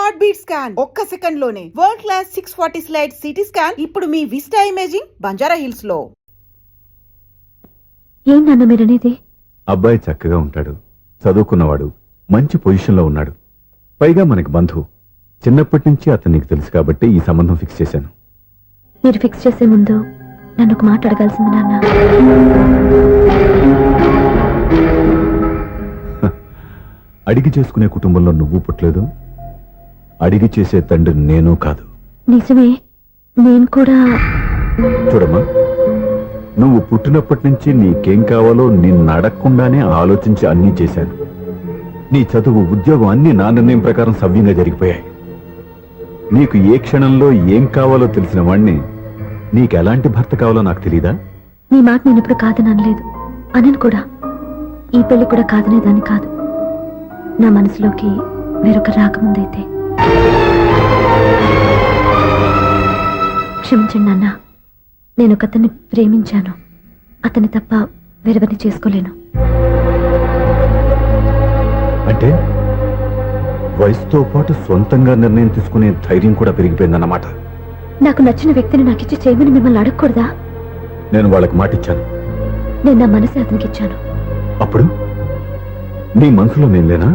Heart beat scan ఒక్క second లోనే world class 640 slide CT scan ఇప్పుడు మీ విస్టా ఇమేజింగ్ బంజారా హిల్స్ లో. ఏంటన్నా మీరనేది? అబ్బాయి చక్కగా ఉంటాడు, చదువుకున్నవాడు, మంచి పొజిషన్లో ఉన్నాడు, పైగా మనకి బంధువు. చిన్నప్పటి నుంచి అతను నీకు తెలుసు కాబట్టి ఈ సంబంధం ఫిక్స్ చేశాను. మీరు ఫిక్స్ చేసే ముందు నన్ను ఒక మాట అడగాల్సింది నాన్న. అడిగి చేసుకునే కుటుంబంలో నువ్వు పుట్టలేదు, అడిగి చేసే తండ్రి నేను కాదు. నిజమే, నేను కూడా. చూడమ్మా, నువ్వు పుట్టినప్పటి నుంచి నీకేం కావాలో నిన్ను అడగకుండానే ఆలోచించి అన్నీ చేశాను. నీ చదువు, ఉద్యోగం అన్నీ నా నిర్ణయం ప్రకారం సవ్యంగా జరిగిపోయాయి. నీకు ఏ క్షణంలో ఏం కావాలో తెలిసిన వాణ్ణి నీకెలాంటి భర్త కావాలో నాకు తెలీదా? నీ మాట నేను ఇప్పుడు కాదని అనలేదు, అనను కూడా. ఈ పెళ్లి కూడా కాదనేదాన్ని కాదు. నా మనసులోకి వేరొక రాకముందైతే. క్షమించండి నాన్న, నేను ఒకతన్ని ప్రేమించాను. అతన్ని తప్ప వేరెవరిని చేసుకోలేను. అంటే వయసుతో పాటు సొంతంగా నిర్ణయం తీసుకునే ధైర్యం కూడా పెరిగిపోయిందన్నమాట. నాకు నచ్చిన వ్యక్తిని నాకిచ్చి చేయమని మిమ్మల్ని అడగకూడదా? నేను వాళ్ళకి మాటిచ్చాను. నేను నా మనసే అతనికి ఇచ్చాను. అప్పుడు నీ మనసులో నేను లేనా?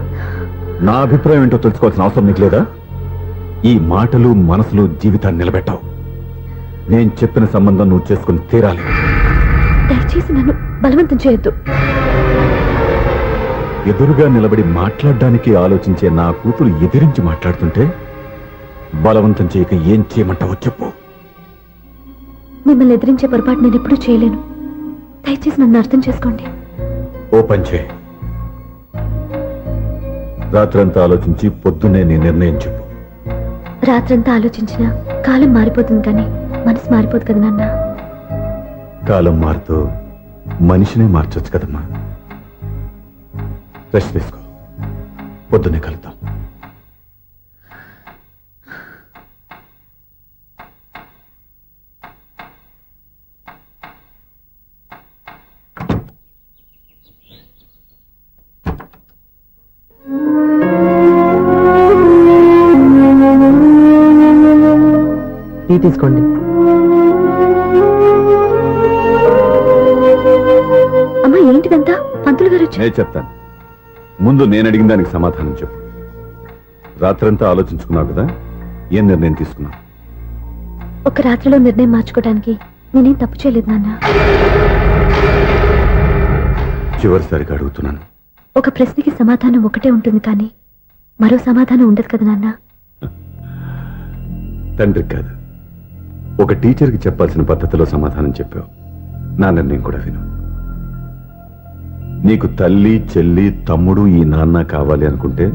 నా అభిప్రాయం ఏంటో తెలుసుకోవాల్సిన అవసరం నీకు లేదా? ఈ మాటలు మనసులో జీవితాన్ని నిలబెట్టావు. నేను చెప్పిన సంబంధం నువ్వు చేసుకుని తీరాలి. దయచేసి నన్ను బలవంతం చేయొద్దు. ఎదురుగా నిలబడి మాట్లాడడానికి ఆలోచించే నా కూతురు ఎదిరించి మాట్లాడుతుంటే బలవంతం చేయక ఏం చేయమంటావో చెప్పు. మిమ్మల్ని ఎదిరించే పొరపాటు నేను ఎప్పుడూ చేయలేను. దయచేసి నన్ను అర్థం చేసుకోండి. ఓ పంచే, రాత్రంతా ఆలోచించి పొద్దున్నే నీ నిర్ణయం చెప్పు. రాత్రంతా ఆలోచించినా కాలం మారిపోతుంది, కానీ మనసు మారిపోదు కదా నాన్న. కాలం మారుతూ మనిషినే మార్చొచ్చు కదమ్మా. రెస్ట్ తీసుకో, పొద్దున్నే కలుద్దాం. టీ తీసుకోండి. అమ్మా, ఏంటిదంతా? పంతులు గారు వచ్చి. నేను చెప్తాను, ముందు నేను అడిగిన దానికి సమాధానం చెప్పు. రాత్రంతా ఆలోచించుకున్నావు కదా, ఏం నిర్ణయం తీసుకున్నావు? ఒక రాత్రిలో నిర్ణయం మార్చుకోవడానికి నేనేం తప్పు చేయలేదు నాన్న. చివరిసారిగా అడుగుతున్నాను. ఒక ప్రశ్నకి సమాధానం ఒకటే ఉంటుంది, కానీ మరో సమాధానం ఉండదు కదా నాన్న. తండ్రికి కాదు, ఒక టీచర్కి చెప్పాల్సిన పద్ధతిలో సమాధానం చెప్పావు. నా నిర్ణయం కూడా విను. నీకు తల్లి, చెల్లి, తమ్ముడు, ఈ నాన్న కావాలి అనుకుంటే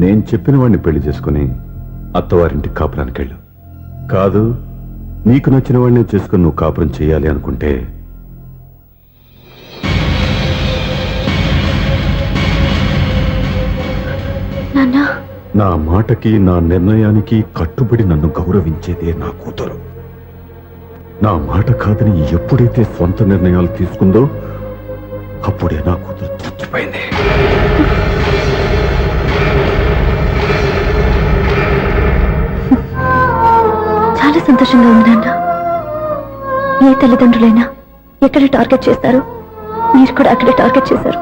నేను చెప్పిన వాడిని పెళ్లి చేసుకుని అత్తవారింటికి కాపురానికి వెళ్ళు. కాదు, నీకు నచ్చిన వాడిని చేసుకుని నువ్వు కాపురం చేయాలి అనుకుంటే నాన్న, నా మాటకి, నా నిర్ణయానికి కట్టుబడి నన్ను గౌరవించేదే నా కూతురు. నా మాట కాదని ఎప్పుడైతే సొంత నిర్ణయాలు తీసుకుందో అప్పుడే నా కూతురు చచ్చిపోయింది. చాలా సంతోషంగా ఉంది నాన్న. ఏ తల్లిదండ్రులైనా ఎక్కడ టార్గెట్ చేస్తారో మీరు కూడా అక్కడే టార్గెట్ చేశారు.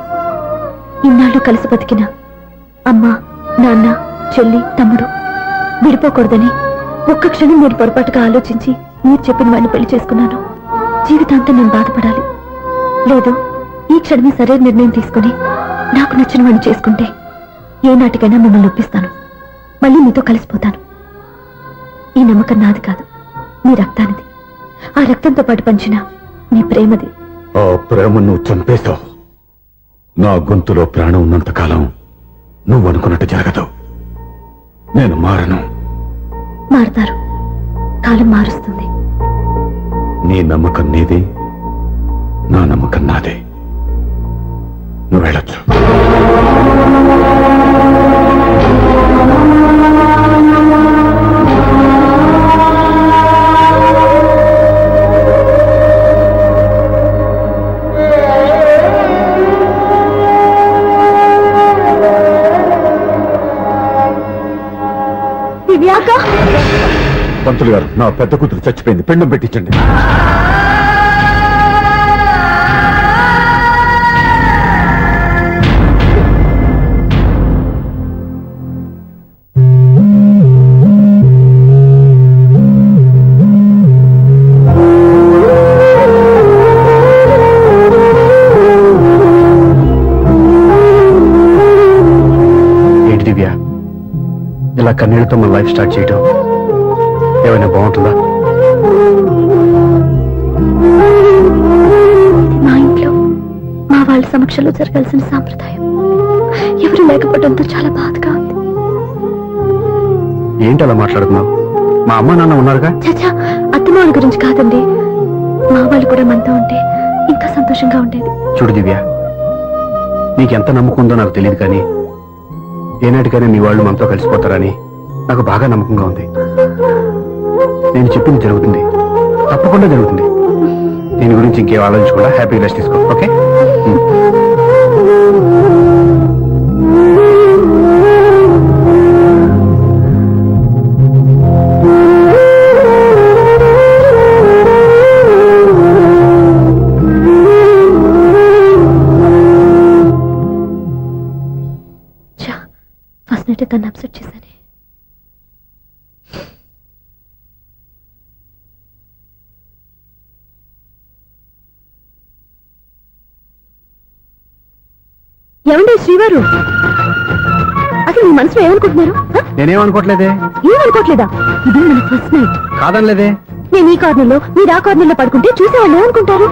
ఇన్నాళ్ళు కలిసి బతికిన అమ్మ, నాన్న, చెల్లి, తమ్ముడు విడిపోకూడదని ఒక్క క్షణం మీరు పొరపాటుగా ఆలోచించి మీరు చెప్పిన వాడిని పెళ్లి చేసుకున్నాను. జీవితాంతం నేను బాధపడాలి. లేదు, ఈ క్షణమే సరైన నిర్ణయం తీసుకుని నాకు నచ్చిన వాడిని చేసుకుంటే ఏ నాటికైనా మిమ్మల్ని ఒప్పిస్తాను. మళ్ళీ మీతో కలిసిపోతాను. ఈ నమ్మకం నాది కాదు, మీ రక్తానిది. ఆ రక్తంతో పాటు పంచిన మీ ప్రేమది. ఆ ప్రేమ నువ్వు చంపేశావు. నా గొంతులో ప్రాణం ఉన్నంత కాలం నువ్వు అనుకున్నట్టు జరగదు. నేను మారను. మారుతారు, కాలం మారుస్తుంది. నీ నమ్మకం నీది, నా నమ్మకం నాదే. నువ్వు వెళ్ళొచ్చు. దివ్యాక పంతులు గారు, నా పెద్ద కూతురు చచ్చిపోయింది, పిండం పెట్టించండి. ఏంటి దివ్య, ఇలా కన్నీళ్లతో మన లైఫ్ స్టార్ట్ చేయటం ఏమైనా బాగుంటుందా? మా ఇంట్లో మా వాళ్ళ సమక్షంలో జరగాల్సిన సాంప్రదాయం ఎవరు లేకపోవడంతో చాలా బాధగా ఉంది. ఏంటి అలా మాట్లాడుతున్నావు? మా అమ్మ నాన్న ఉన్నారుగా. చచ్చా, అత్తమాల గురించి కాదండి, మా వాళ్ళు కూడా మనతో ఉంటే ఇంకా సంతోషంగా ఉండేది. చూడు దివ్య, నీకెంత నమ్మకం ఉందో నాకు తెలియదు, కానీ ఏనాటికైనా మీ వాళ్ళు మనతో కలిసిపోతారని నాకు బాగా నమ్మకంగా ఉంది. నేను చెప్పింది జరుగుతుంది, తప్పకుండా జరుగుతుంది. దీని గురించి ఇంకేం ఆలోచించకుండా హ్యాపీ రెస్ట్ తీసుకో, ఓకే? ఫస్ట్ నైట్ తను అప్సెట్ చేశాను. ఏమండి శ్రీవారు, అసలు మీ మనసులో ఏమనుకుంటున్నారు? నేనేమనుకోవట్లేదే. ఏమనుకోవట్లేదా? ఇది మన ఫస్ట్ నైట్. కాదనలేదే. నేను ఈ కార్నర్లో మీరు ఆ కార్నర్లో పడుకుంటే చూసేవాళ్ళు ఏమనుకుంటారు?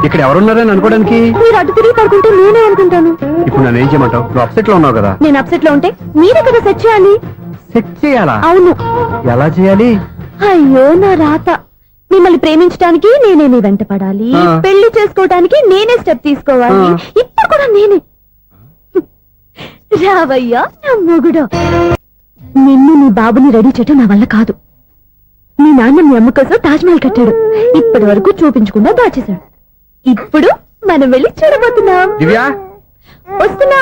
ఇక్కడ ఎవరున్నారని అనుకోవడానికి. మీరు అటు తిరిగి పడుకుంటే నేనే అనుకుంటాను. ఇప్పుడు నన్ను ఏం చేయమంటావు? నువ్వు అప్సెట్ లో ఉన్నావు కదా. నేను అప్సెట్ లో ఉంటే మీరే కదా సెట్ చేయాలి. సెట్ చేయాలా? అవును. ఎలా చేయాలి? అయ్యో నా రాత. మిమ్మల్ని ప్రేమించడానికి నేనే మీ వెంట పడాలి, పెళ్లి చేసుకోవడానికి నేనే స్టెప్ తీసుకోవాలి. ఇప్పుడు కూడా నేనే. రావయ్యా నా మొగుడు. నిన్ను నీ బాబుని రెడీ చేయటం నా వల్ల కాదు. మీ నాన్న మీ అమ్మ కోసం తాజ్ మహల్ కట్టాడు, ఇప్పటి వరకు చూపించకుండా దాచేశాడు. ఇప్పుడు మనం వెళ్ళి చూడబోతున్నాం. దివ్యా, వస్తున్నా.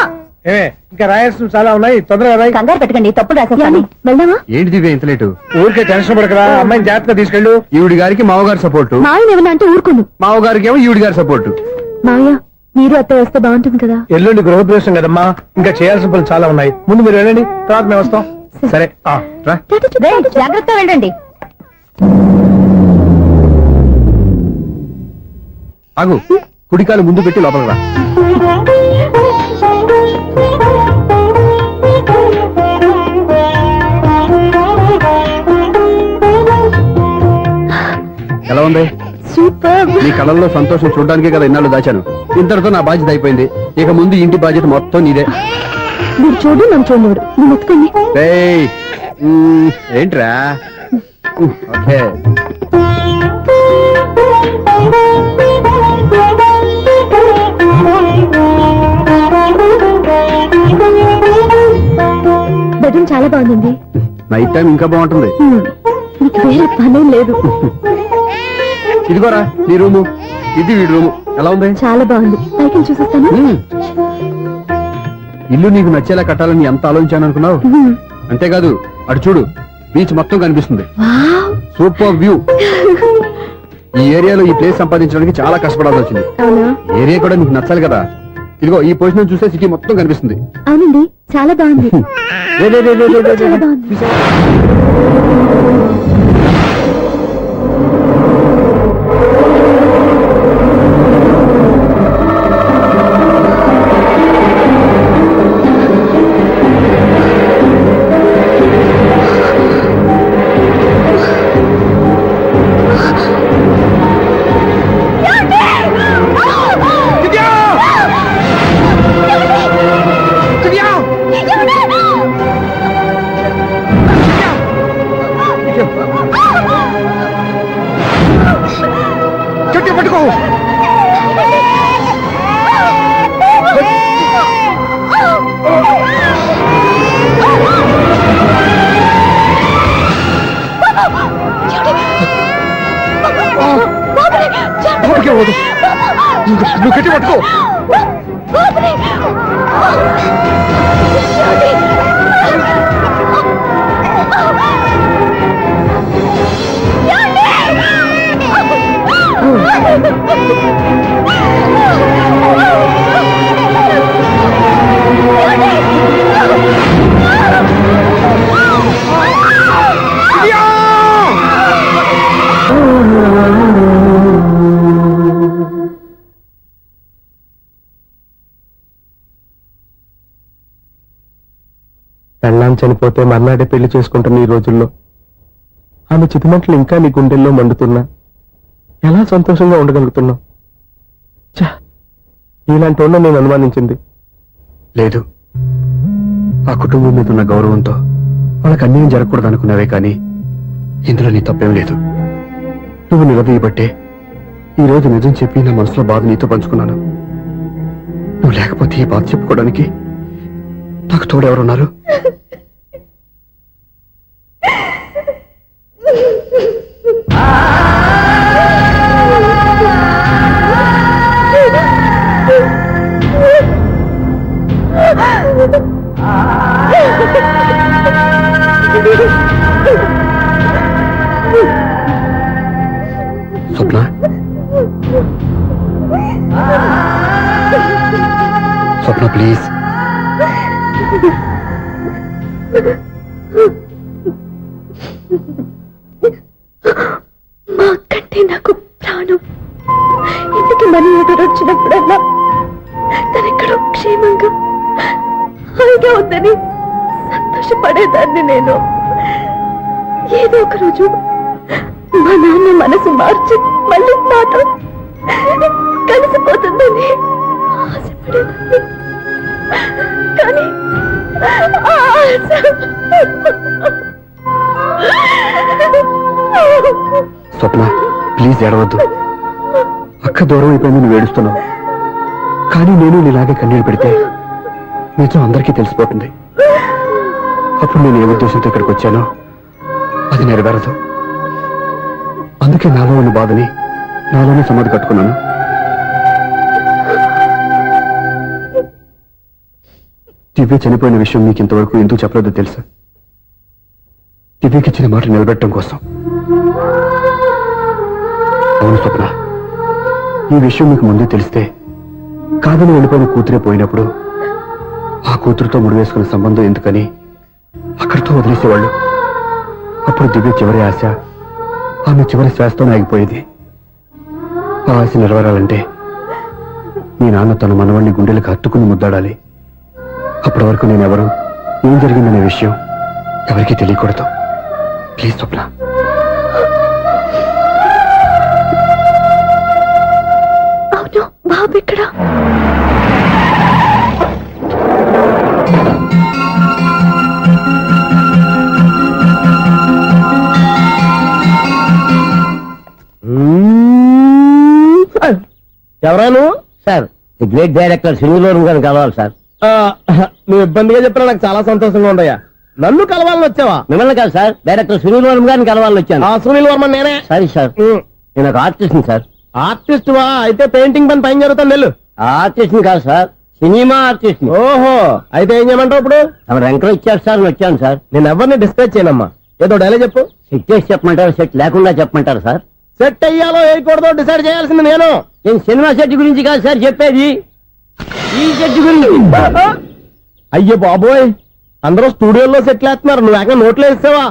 ఇంకా రాయాల్సిన చాలా ఉన్నాయి, తొందరగా రాయి. కంగారు పెట్టకండి, తప్పుడు రాసేస్తాను. వెళ్దామా? ఏంటి దివ్య ఇంత లేటు? ఊరికే టెన్షన్ పడకరా, అమ్మాయిని జాగ్రత్తగా తీసుకెళ్ళు. ఈవిడి గారికి మావగారు సపోర్టు, మాయన ఏమన్నా అంటే ఊరుకోను. మావగారికి ఏమో ఈవిడి గారి సపోర్టు. మావయ్య, మీరు అత్తయ్య వస్తే బాగుంటుంది కదా. ఎల్లుండి గృహప్రవేశం కదమ్మా, ఇంకా చేయాల్సిన పనులు చాలా ఉన్నాయి. ముందు మీరు వెళ్ళండి, తర్వాత మేము వస్తాం. సరే రా. జాగ్రత్తగా వెళ్ళండి. ఆగు, కుడికాలు ముందు పెట్టి లోపలికి రా. ఎలా ఉంది? సూపర్. నీ కళ్ళల్లో సంతోషం చూడడానికే కదా ఇన్నాళ్ళు దాచాను. ఇంతటితో నా బాధ్యత అయిపోయింది. ఇక ముందు ఇంటి బాధ్యత మొత్తం నీదే. మీరు చూడు, నన్ను చూడలేడు. నేను ఎత్తుకోండి. ఏయ్, ఏంట్రా? ఓకే. బెడ్రూమ్ చాలా బాగుందండి. నైట్ టైం ఇంకా బాగుంటుంది. మీకు వేరే పనేం లేదు. ఇదిగోరా నీ రూము, ఇది వీడి రూము. ఎలా ఉంది? చాలా బాగుంది. పైకి చూసేస్తాను. ఇల్లు నీకు నచ్చేలా కట్టాలని ఎంత ఆలోచించాను అనుకున్నావు? అంతేకాదు, అటు చూడు, బీచ్ మొత్తం కనిపిస్తుంది. Super view. ఈ ఏరియాలో ఈ ప్లేస్ సంపాదించడానికి చాలా కష్టపడాల్సి వచ్చింది. అవునా? ఏరియా కూడా నీకు నచ్చాలి కదా. ఇదిగో ఈ పొజిషన్ చూస్తే సిటీ మొత్తం కనిపిస్తుంది. అవునండి, చాలా బాగుంది. చాలా బాగుంది. చెట్టు పట్టుకో. నువ్వు గట్టి పట్టుకో. పెళ్ళాం చనిపోతే మర్నాడే పెళ్లి చేసుకుంటున్న ఈ రోజుల్లో ఆమె చితిమంటలు ఇంకా నీ గుండెల్లో మండుతున్నా ఎలా సంతోషంగా ఉండగలుగుతున్నావు? ఛా, ఇలాంటి ఉన్న నేను అనుమానించింది. లేదు, ఆ కుటుంబం మీద ఉన్న గౌరవంతో వాళ్ళకి అన్యాయం జరగకూడదు అనుకున్నావే కానీ ఇందులో నీ తప్పేం లేదు. నువ్వు నిలదీయబట్టే ఈ రోజు నిజం చెప్పి నా మనసులో బాధ నీతో పంచుకున్నాను. నువ్వు లేకపోతే ఈ బాధ చెప్పుకోవడానికి నాకు తోడెవరున్నారు? స్వప్న, స్వప్న ప్లీజ్. మా అక్కంటే నాకు ప్రాణం. ఇంటికి మనీ ఆర్డర్ వచ్చినప్పుడల్లా తనెక్కడో క్షేమంగా హాయిగా ఉందని సంతోషపడేదాన్ని నేను. ఏదో ఒక రోజు మా నాన్న మనసు మార్చి మళ్ళీ నాతో కలిసిపోతుందని ఆశపడేదాన్ని. కానీ ఆ ఆశ స్వప్న ప్లీజ్ ఏడవద్దు. అక్క దూరం అయిపోయింది, నువ్వు ఏడుస్తున్నావు. కానీ నేను నీలాగే కన్నీళ్ళు పెడితే నిజం అందరికీ తెలిసిపోతుంది. అప్పుడు నేను ఏ ఉద్దేశంతో ఇక్కడికి వచ్చానో అది నెరవేరదు. అందుకే నాలో ఉన్న బాధని నాలోనే సమాధి కట్టుకున్నాను. దివ్య చనిపోయిన విషయం మీకు ఇంతవరకు ఎందుకు చెప్పలేదో తెలుసా? దివ్యకి ఇచ్చిన మాట నిలబెట్టడం కోసం. అవును స్వప్న, ఈ విషయం మీకు ముందే తెలిస్తే కాదని వెళ్ళిపోయిన కూతురే పోయినప్పుడు ఆ కూతురుతో ముడివేసుకున్న సంబంధం ఎందుకని అక్కడితో వదిలేసేవాళ్ళు. అప్పుడు దివ్య చివరి ఆశ ఆమె చివరి శ్వాసతోనే ఆగిపోయేది. ఆ ఆశ నెరవేరాలంటే మీ నాన్న తన మనవాణ్ణి గుండెలకు హత్తుకుని ముద్దాడాలి. అప్పటి వరకు నేనెవరు, ఏం జరిగిందనే విషయం ఎవరికీ తెలియకూడదు. ప్లీజ్ స్వప్న. అవును, బాబు ఇక్కడ. ఎవరాను? Sir the great director Srinivasam గారిని కలవాలి సార్. నువ్వు ఇబ్బందిగా చెప్పినా నాకు చాలా సంతోషంగా ఉందయ్యా. నన్ను కలవాలని వచ్చావా? మిమ్మల్ని కాదు సార్, డైరెక్టర్ శ్రీనివాసం గారిని కలవాలని వచ్చాను. సునీల్ వర్మ నేనే. సారీ సార్, నేను ఒక ఆర్టిస్ట్ సార్. ఆర్టిస్ట్ వా? అయితే పెయింటింగ్ పని పైన జరుగుతుంది వెళ్ళు. ఆర్టిస్ట్ కాదు సార్, సినిమా ఆర్టిస్ట్. ఓహో, అయితే ఏం చేయమంటావు ఇప్పుడు? తమ ఎంకరేజ్ ఇచ్చారు సార్, వచ్చాను సార్. నేను ఎవరిని డిస్కస్ చేయనమ్మా. ఏదో డైలాగ్ చెప్పు. సెట్ చేసి చెప్పమంటారు, సెట్ లేకుండా చెప్పమంటారు సార్? సెట్ అయ్యాలో వేయకూడదో డిసైడ్ చేయాల్సింది నేను. నేను సినిమా సెట్ గురించి కాదు సార్ చెప్పేది, ఈ సెట్ గురించి. అయ్యో బాబోయ్, అందరూ స్టూడియోలో సెట్ లేస్తున్నారు, నువ్వు ఏకంగా నోట్లో వేస్తావా?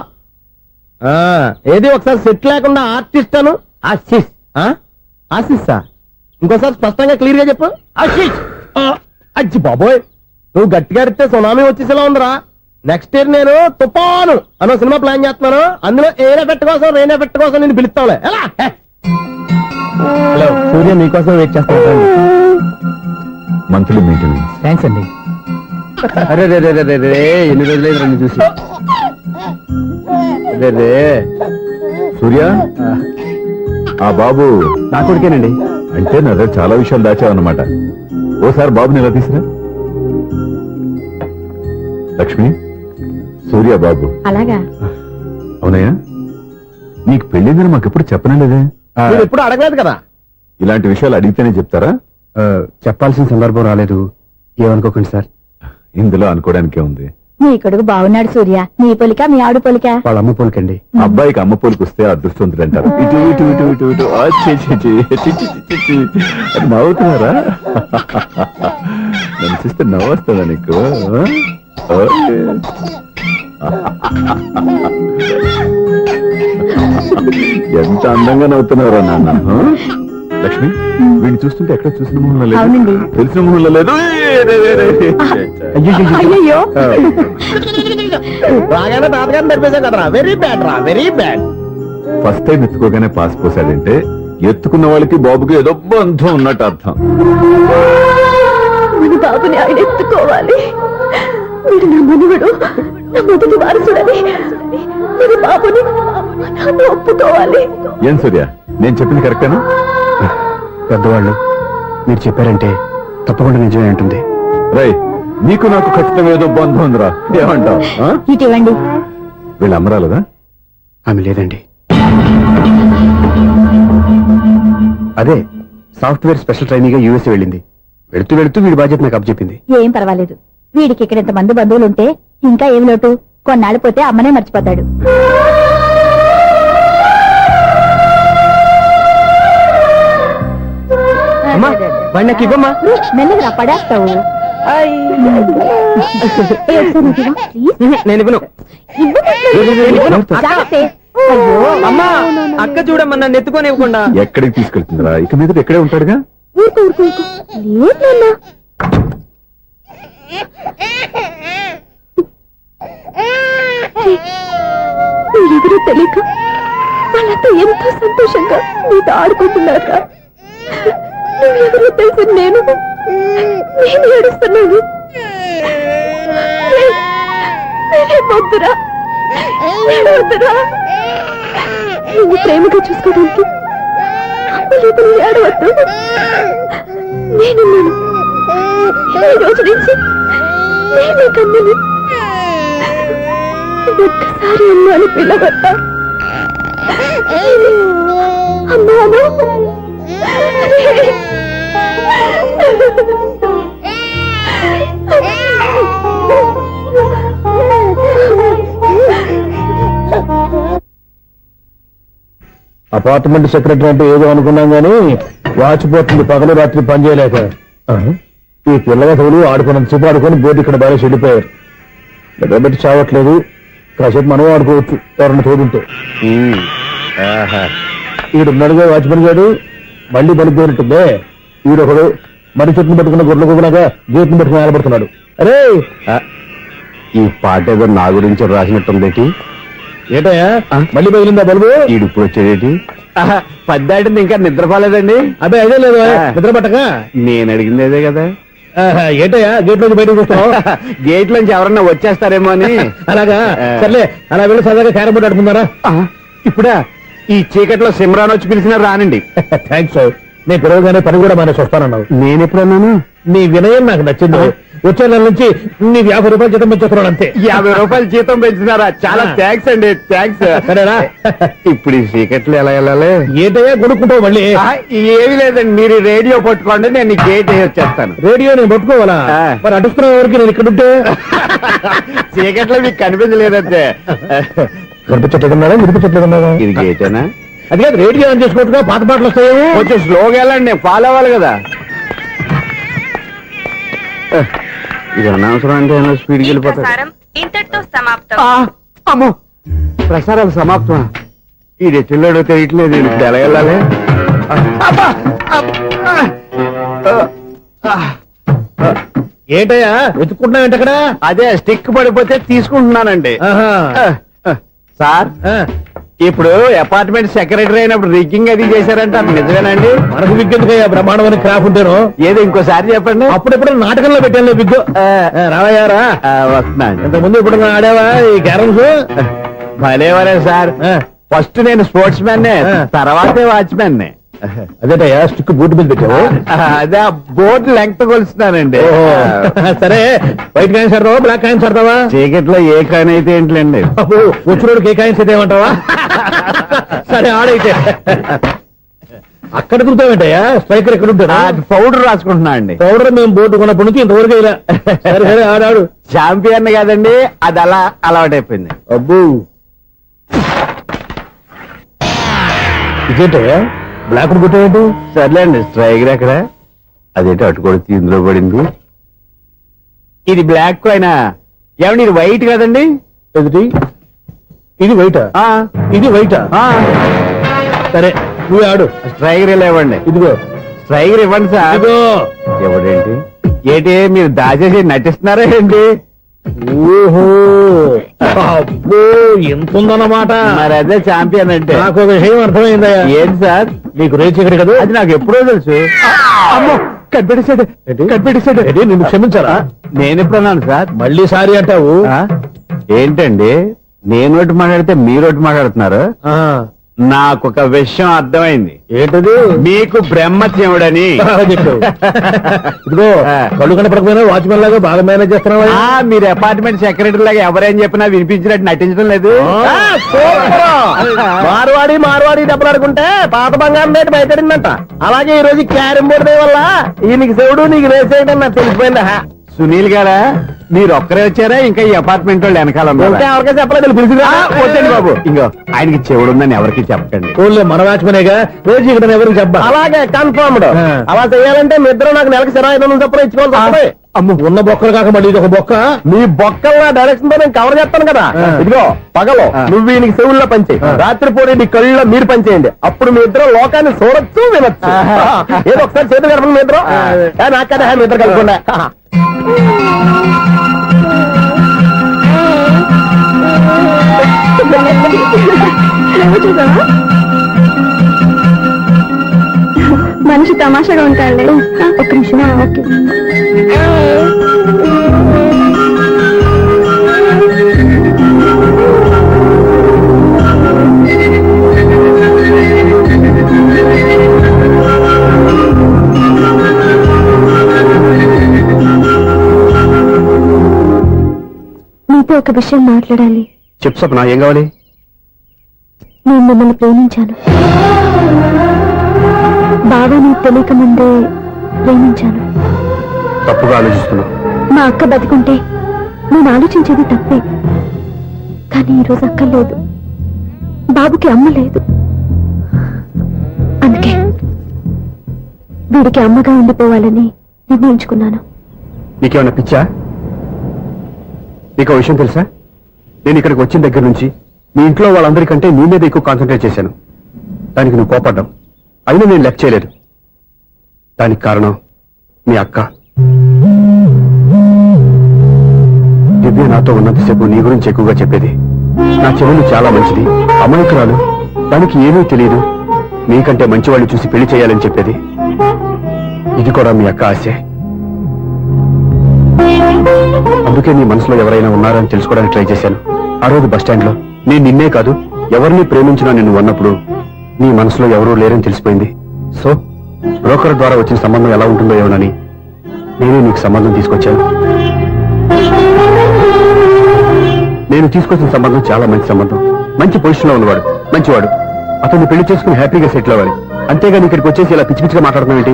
ఏది ఒకసారి సెట్ లేకుండా ఆర్టిస్ట్ అను. ఆర్టిస్ట్. ఆశిస్సా? ఇంకోసారి స్పష్టంగా క్లియర్ గా చెప్పు. ఆర్టిస్ట్. అచ్చి బాబోయ్, నువ్వు గట్టిగా అడిగితే సునామీ వచ్చేసేలా ఉందిరా. నెక్స్ట్ ఇయర్ నేను తుఫాను అనో సినిమా ప్లాన్ చేస్తున్నాను. అందులో ఎయిర్ ఎఫెక్ట్ కోసం, రెయిన్ ఎఫెక్ట్ కోసం నేను పిలుస్తావులే. ఎలా? హలో, సూర్య మీకోసం వెయిట్ చేస్తాను. Monthly maintenance. థ్యాంక్స్ అండి. అరే రే రే రే రే, ఎన్ని రోజులైంది నన్ను చూసి. రే రే సూర్య, ఆ బాబు నా కొడుకేనండి. అంటే నా దగ్గర చాలా విషయాలు దాచావన్నమాట. ఓసారి బాబుని ఎలా తీసురా. లక్ష్మి, సూర్య బాబు. అలాగా? అవునయ్యా, నీకు పెళ్ళిందని మాకెప్పుడు చెప్పనలేదే. మీరు ఎప్పుడు అడగలేదు కదా. ఇలాంటి విషయాలు అడిగితేనే చెప్తారా? చెప్పాల్సిన సందర్భం రాలేదు, ఏమనుకోకండి సార్. ఇందులో అనుకోవడానికే ఉంది. నీ కొడుకు బాగున్నాడు సూర్య. నీ పొలిక మీ ఆడు పొలిక? వాళ్ళ అమ్మ పోలికండి. అబ్బాయికి అమ్మ పోలికి వస్తే అదృష్టవంతుడు అంటారు. ఇటు ఇటు ఇటు ఇటు ఇటు ఆ, ఛీ, ఛీ, ఛీ, ఛీ, ఛీ, ఛీ, ఛీ. అది నవ్వుతున్నారా? నన్ను చూస్తే నవ్వొస్తుందా నీకు? ఓకే. ఎంత అందంగా నవ్వుతున్నారా నాన్న. లక్ష్మి వీడిని చూస్తుంటే ఎక్కడ చూసిన మొహంలో లేదు అవునండి. తెలిసిన మొహంలో లేదు అయ్యయ్యో రాగానే తాతగారిని నడిపేశాం కదరా, వెరీ బ్యాడ్ రా, వెరీ బ్యాడ్. ఫస్ట్ టైం ఎత్తుకోగానే పాస్ పోసాడంటే ఎత్తుకున్న వాళ్ళకి బాబుకి ఏదో బంధం ఉన్నట్టు అర్థం. మన బాబుని ఆయన ఎత్తుకోవాలి. వీడు నా మనవడు, నా మొదటి వారసుడని మన బాబుని మా నాన్న ఒప్పుకోవాలి. ఏం సూర్య, నేను చెప్పింది కరెక్టేనా? పెద్దవాళ్ళు మీరు చెప్పారంటే తప్పకుండా నిజమే ఉంటుంది. రై, నీకు నాకు ఖచ్చితంగా ఏదో బంధం ఉందిరా, ఏమంటావు? ఇటీవండి. వీళ్ళు అమ్మరాలదా? ఆమె లేదండి. అదే సాఫ్ట్వేర్ స్పెషల్ ట్రైనింగ్ గా యూఎస్ వెళ్ళింది. వెళుతూ వెళుతూ వీడి బాధ్యత నాకు అప్పచెప్పింది. ఏం పర్వాలేదు. వీడికి ఇక్కడ ఇంతమంది బంధువులుంటే ఇంకా ఏం లోటు. కొన్నాళ్ళు పోతే అమ్మనే మర్చిపోతాడు. బండికి ఇవ్వమ్మా. మెల్లగా పడేస్తావు. నేను ఇవ్వను. అమ్మా, అక్క చూడమ్మా, నన్ను ఎత్తుకొని ఇవ్వకుండా. ఎక్కడికి తీసుకెళ్తుందిరా? ఇక మీద ఇక్కడే ఉంటాడుగా. మీరెవరూ తెలియక వాళ్ళంతా ఎంతో సంతోషంగా మీతో ఆడుకుంటున్నారా? నువ్వెవరో తెలిసి నేను ఏడుస్తున్నాను. వద్దురా, వద్దురా. నువ్వు ప్రేమగా చూసుకోవడానికి అమ్మలు ఏడవద్దు. నేనున్నాను. ఈ రోజు నుంచి నేనే కన్నుని. ఒక్కసారి అమ్మాని పిల్లవద్దా? అమ్మాను. అపార్ట్మెంట్ సెక్రటరీ అంటే ఏదో అనుకున్నాం గానీ వాచిపోతుంది పగలు రాత్రి పని చేయలేక. ఈ పిల్లవతలు ఆడుకున్నంత సేపు ఆడుకొని బోర్డు ఇక్కడ బాగా చెడిపోయారు. నిద్రబెట్టి చావట్లేదు. కాసేపు మనం ఆడుకోవచ్చు ఎవరన్నా తోడుంటే. ఈడున్నాడుగా వాచ్మెన్ గారు, మళ్ళీ పడిపోయినట్టుందే. ఈడొకడు మరి చెట్టును పట్టుకున్న గొడ్ల కుదలాగా గేట్ని పట్టుకుని నిలబడుతున్నాడు. అరే, ఈ పాట ఏదో నా గురించి రాసినట్టుంది. ఏటయ్యా మళ్ళీ పగిలిందా బల్బు? ఈడు ఇప్పుడు వచ్చేదేటి? పద్దాటింది ఇంకా నిద్రపోలేదండి. అదే అదే లేదు నిద్ర పట్టక. నేను అడిగింది అదే కదా. ఏటయ్యా గేట్ నుంచి బయటకు చూస్తావు? గేట్ లోంచి ఎవరన్నా వచ్చేస్తారేమో అని. అలాగా, సర్లే అలా వెళ్ళి సరదాగా క్యారం బోర్డు ఆడుకుందారా? ఇప్పుడా ఈ చీకట్లో సిమ్రాన్ వచ్చి పిలిచినా రానండి. థ్యాంక్స్. నేను పిలవగానే పని కూడా మానేసి వస్తానన్నావు. నేను ఎప్పుడన్నాను? నీ వినయం నాకు నచ్చింది. వచ్చే నెల నుంచి నీకు 50 రూపాయలు జీతం పెంచుతున్నాడు అంతే. 50 రూపాయలు జీతం పెంచినారా? చాలా థ్యాంక్స్ అండి, థ్యాంక్స్. సరేనా? ఇప్పుడు ఈ చీకట్లు ఎలా వెళ్ళాలి? ఏంటయ్యా కొనుక్కుంటావు మళ్ళీ? ఏమీ లేదండి, మీరు రేడియో పట్టుకోండి, నేను గేట్ వేసి వచ్చేస్తాను. రేడియో నేను పట్టుకోవాలా? మరి అడుస్తున్న వరకు నేను ఇక్కడ ఉంటే చీకట్లో మీకు కనిపించలేదంటే. కనిపించట్లేదన్నారా? వినిపించట్లేదన్నారా? ఇది గేటేనా? అది కాదు, రేడియో ఆన్ చేసుకోవచ్చుగా, పాత పాటలు వస్తాయేమో. కొంచెం స్లోగా వెళ్ళండి, నేను ఫాలో అవ్వాలి కదా. ఇది అనవసరం అంటే స్పీడ్కి వెళ్ళిపోతాడు. ఇంతటితో సమాప్తం. అమ్మో, ప్రసారాలు సమాప్తం. ఈ రెట్టిల్లాడో తెలియట్లేదు, ఇప్పుడు ఎలా వెళ్ళాలి? ఏంటయ్యా వెతుక్కుంటున్నావు ఏంటక్కడ? అదే స్టిక్ పడిపోతే తీసుకుంటున్నానండి. సార్, ఇప్పుడు అపార్ట్మెంట్ సెక్రటరీ అయినప్పుడు రిగ్గింగ్ అది చేశారంటే అది నిజమేనండి? మనకు విగ్గెందుకయ్యా, బ్రహ్మాండమైన క్రాఫ్ ఉంటాను. ఏదో ఇంకోసారి చెప్పండి. అప్పుడెప్పుడు నాటకంలో పెట్టాను విగ్గు. రావయ్యారా? వస్తున్నాను. ఇంతకుముందు ఇప్పుడు ఆడావా ఈ క్యారమ్స్? భలేవరే సార్. ఫస్ట్ నేను స్పోర్ట్స్ మ్యాన్, తర్వాతే వాచ్మెన్. అదేటయ్యా స్టిక్ బూట్ మీద పెట్టావు? అదే బోర్డు లెంగ్త్ కొలుస్తున్నానండి. సరే, వైట్ కాయిన్స్ ఆడతావా, బ్లాక్ కాయిన్స్ ఆడతావా? చీకట్లో ఏ కాయిన్ అయితే ఏంటండి? వచ్చినోడు ఏ కాయిన్స్ అయితే ఏమంటావా? సరే ఆడైతే. అక్కడ దొరుకుతావేంటయ్యా? స్ట్రైకర్ ఎక్కడ ఉంటాడా? పౌడర్ రాసుకుంటున్నా అండి. పౌడర్ మేము బోర్డు కొన్నప్పటి నుంచి ఇంతవరకు ఇలా. సరే సరే ఆడాడు. ఛాంపియన్ కాదండి, అది అలా అలవాటైపోయింది. అబ్బు, ఇదేంటయ్యా బ్లాక్ కొట్టేయండి? సర్లేండి, స్ట్రైకర్ ఎక్కడ? అదేంటి అటుకొడితే ఇందులో పడింది. ఇది బ్లాక్ అయినా ఏమండి, ఇది వైట్ కదండి? ఎదుటి ఇది వైటా? ఇది వైటా? సరే నువ్వు ఆడు. స్ట్రైగర్ ఇలా ఇవ్వండి. ఇదిగో స్ట్రైగర్ ఇవ్వండి సార్. ఇదిగో. ఎవడేంటి ఏంటి మీరు దాచేసి నటిస్తున్నారా ఏంటి? ఓహో అబ్బో ఎంత ఉందన్నమాట. మరి అదే ఛాంపియన్ అంటే. నాకు ఒక విషయం అర్థమైందయ్యా. ఏంటి సార్? నీకు రేచి ఇక్కడ కదా. అది నాకు ఎప్పుడో తెలుసు. అమ్మో కనిపెట్టేశాడు. కనిపెట్టేశాడు. నిన్ను క్షమించారా? నేను ఎప్పుడన్నాను సార్? మళ్ళీ సారీ అంటావు. ఆ? ఏంటండి నేను ఒకటి మాట్లాడితే మీరు ఒకటి మాట్లాడుతున్నారు. ఆ, నాకు ఒక విషయం అర్థమైంది. ఏంటది? మీకు బ్రహ్మత్యముడని. బాగా చెప్పావు. ఇదిగో కళ్ళు కనపడకపోయినా వాచ్మెన్ లాగా బాగా మేనేజ్ చేస్తున్నావా? మీరు అపార్ట్మెంట్ సెక్రటరీ లాగా ఎవరేం చెప్పినా వినిపించినట్టు నటించడం లేదు. మార్వాడి దెబ్బలాడుకుంటే పాత బంగారం రేటు బయటడిందంట. అలాగే ఈ రోజు క్యారం బోర్డు వల్ల ఈయనకి శివుడు నీకు రేసేయడం నాకు తెలిసిపోయిందా? సునీల్ గారా మీరు ఒక్కరే వచ్చారా? ఇంకా ఈ అపార్ట్మెంట్ వాళ్ళు వెనకాల ఉన్నారా? ఇంకా ఎవరికైనా చెప్పలేదు పిలిచిగా. వద్దండి బాబు. ఇంకో ఆయనకి చెవుడుందని ఎవరికి చెప్పకండి. ఊళ్ళో మన వాచ్మనేగా రోజు ఇక్కడ ఎవరికి చెప్పా. అలాగే కన్ఫర్మ్డ్. అలా చేయాలంటే మీ ఇద్దరు నాకు నెలకి 2500 చొప్పున ఇచ్చుకోవాలి. అమ్మ ఉన్న బొక్కలు కాక మళ్ళీ ఇది ఒక బొక్క. మీ బొక్కల డైరెక్షన్ తో నేను కవర్ చేస్తాను కదా. ఇదిగో పగలో నువ్వు ఈయనకి చెవుల్లో పనిచేయి, రాత్రిపూట నీ కళ్ళలో మీరు పనిచేయండి. అప్పుడు మీ ఇద్దరు లోకాన్ని చూడొచ్చు వినొచ్చు. ఏదో ఒకసారి చేతులు కలపండి మీ ఇద్దరు. నాకు కదా మీ ఇద్దరు కలపకుండా. మనిషి తమాషాగా ఉంటాడు. ఒక నిమిషం. ఓకే మీతో ఒక విషయం మాట్లాడాలి. చెప్పు స్వప్న, ఏం కావాలి? నేను మిమ్మల్ని ప్రేమించాను. బాగా నీకు తెలియక ముందే ప్రేమించాను. తప్పుగా ఆలోచిస్తున్నా. మా అక్క బతికుంటే నేను ఆలోచించేది తప్పే. కానీ ఈరోజు అక్క లేదు, బాబుకి అమ్మ లేదు. అందుకే వీడికి అమ్మగా ఉండిపోవాలని నిర్ణయించుకున్నాను. నీకేమన్నా పిచ్చా? నీకు విషయం తెలుసా? నేను ఇక్కడికి వచ్చిన దగ్గర నుంచి మీ ఇంట్లో వాళ్ళందరికంటే నీ మీద ఎక్కువ కాన్సన్ట్రేట్ చేశాను. దానికి నువ్వు కోపడ్డావు. అయినా నేను లెక్క చేయలేదు. దానికి కారణం మీ అక్క. దివ్య నాతో ఉన్నంతసేపు నీ గురించి ఎక్కువగా చెప్పేది. నా చెవులు చాలా మంచిది, అమాయకురాలు, దానికి ఏమీ తెలియదు, నీకంటే మంచివాళ్ళు చూసి పెళ్లి చేయాలని చెప్పేది. ఇది కూడా మీ అక్క ఆశే. అందుకే నీ మనసులో ఎవరైనా ఉన్నారని తెలుసుకోవడానికి ట్రై చేశాను. ఆ రోజు బస్టాండ్ లో నేను నిన్నే కాదు ఎవరిని ప్రేమించినా నిన్ను అన్నప్పుడు నీ మనసులో ఎవరూ లేరని తెలిసిపోయింది. సో బ్రోకర్ ద్వారా వచ్చిన సంబంధం ఎలా ఉంటుందో ఏమోనని నేనే నీకు సంబంధం తీసుకొచ్చాను. నేను తీసుకొచ్చిన సంబంధం చాలా మంచి సంబంధం. మంచి పొజిషన్ లో ఉన్నవాడు, మంచివాడు. అతన్ని పెళ్లి చేసుకుని హ్యాపీగా సెటిల్ అవ్వాలి. అంతేగాని ఇక్కడికి వచ్చేసి ఇలా పిచ్చి పిచ్చిగా మాట్లాడుతున్నావు ఏంటి?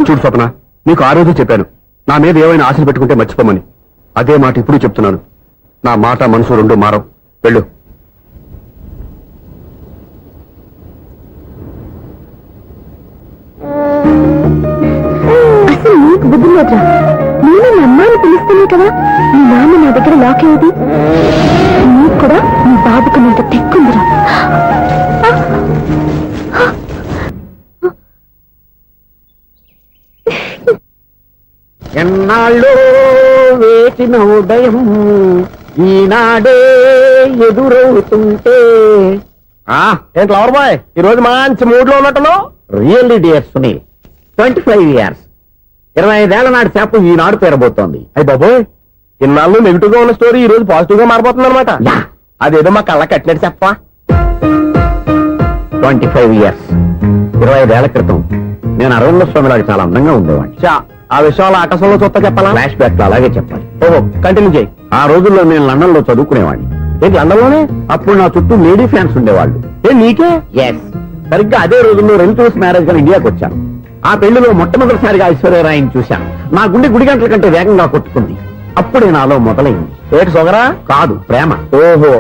చూడు స్వప్న, నీకు ఆ రోజు చెప్పాను నా మీద ఏమైనా ఆశలు పెట్టుకుంటే మర్చిపోమని. అదే మాట ఇప్పుడు చెప్తున్నాను. నా మాట మనసు రెండు మారవు. వెళ్ళు. అసలు నీకు బుద్ధి లేదురా. నేను మీ అమ్మాయిని పిలుస్తానే కదా మీ నాన్న నా దగ్గర లాక్ అయ్యేది. నీకు కూడా మీ బాబుకు నీకు తెక్కుందిరా. ఎన్నాళ్ళు వేసిన ఉదయం ఈనాడే ఎదురవుతుంటే. ఏంటి లవర్ బాయ్ ఈ రోజు మంచి మూడ్ లో ఉన్నట్టును? రియల్లీ డియర్ సునీల్, 25 years 25 ఏళ్ల నాటి చేప ఈనాడు పేరబోతోంది. అయ్యి బాబోయ్, ఇన్నాళ్ళు నెగిటివ్ గా ఉన్న స్టోరీ ఈ రోజు పాజిటివ్ గా మారిపోతుంది అనమాట. అదేదో మా కళ్ళ కట్టినట్టు చెప్పా. 25 years 25 ఏళ్ల క్రితం నేను అరవింద స్వామి లాగా చాలా అందంగా ఉండేవాడిని. ఆ విషయంలో ఆకాశంలో చూస్తా చెప్పాలా? ఫ్లాష్ బ్యాక్ లో అలాగే చెప్పాలి. ఓహో, కంటిన్యూ చేయి. ఆ రోజుల్లో నేను లండన్ లో చదువుకునేవాడిని. ఏంటి లండన్ లోనే? అప్పుడు నా చుట్టూ లేడీ ఫ్యాన్స్ ఉండేవాళ్ళు. నీకే? ఎస్, సరిగ్గా అదే రోజుల్లో రిలేటివ్స్ మ్యారేజ్ గా ఇండియాకి వచ్చాను. ఆ పెళ్లిలో మొట్టమొదటిసారిగా ఐశ్వర్యరాయని చూశాను. నా గుండె గుడి గంటల కంటే వేగంగా కొట్టుకుంది. అప్పుడే నాలో మొదలైంది. ఏటి సొగరా? కాదు, ప్రేమ. ఓహో,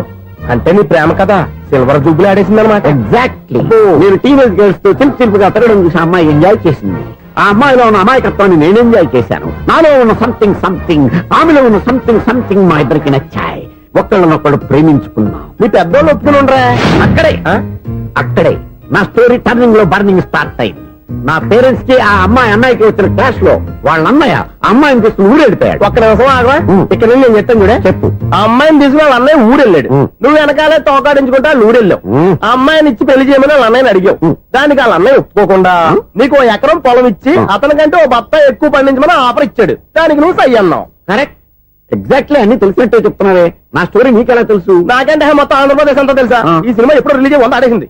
అంటే నీ ప్రేమ కదా సిల్వర్ జూబ్లీ ఆడేసింది అనమాట. ఎగ్జాక్ట్లీ. నేను టీనేజ్ గర్ల్స్ తో చిలిపి చిలిపిగా తిరగడం చూసి అమ్మాయి ఎంజాయ్ చేసింది. ఆ అమ్మాయిలో ఉన్న అమాయకత్వాన్ని నేను ఎంజాయ్ చేశాను. నాలో ఉన్న సంథింగ్ సంథింగ్, ఆమెలో ఉన్న సంథింగ్ సంథింగ్ మా ఇద్దరికి నచ్చాయి. ఒకళ్ళనొక్కడు ప్రేమించుకున్నాం. మీ పెద్దోళ్ళు ఒప్పుకుని ఉండరా? అక్కడే నా స్టోరీ టర్నింగ్ లో బర్నింగ్ స్టార్ట్ అయింది. నా పేరెంట్స్ కి ఆ అమ్మాయి అన్నయ్యకి వచ్చిన క్లాష్ లో వాళ్ళ అన్నయ్య ఆ అమ్మాయిని తీసుకుని ఊరెళ్ళిపోయాడు. ఒక్క నిమిషం ఆగవా? ఇక్కడ నుండి నేను చెప్తాను చూడే. చెప్పు. ఆ అమ్మాయిని తీసుకుని వాళ్ళ అన్నయ్య ఊరెళ్ళాడు. నువ్వు వెనకాలే తోకాడించుకుంటా వాళ్ళు ఊరెళ్ళావు. ఆ అమ్మాయిని ఇచ్చి పెళ్లి చేయమని వాళ్ళ అన్నయ్యని అడిగావు. దానికి వాళ్ళ అన్నయ్య ఒప్పుకోకుండా నీకు 1 ఎకరం పొలం ఇచ్చి అతనికంటే 1 బత్తాయి ఎక్కువ పండించమని ఆఫర్ ఇచ్చాడు. దానికి నువ్వు సై అన్నావు. కరెక్ట్, ఎగ్జాక్ట్లీ అన్ని తెలిసినట్టే చెప్తున్నావే. నా స్టోరీ నీకెలా తెలుసు? నాకంటే మొత్తం ఆంధ్రప్రదేశ్ అంతా తెలుసా? ఈ సినిమా ఎప్పుడు రిలీజ్ 100 ఆడేసింది.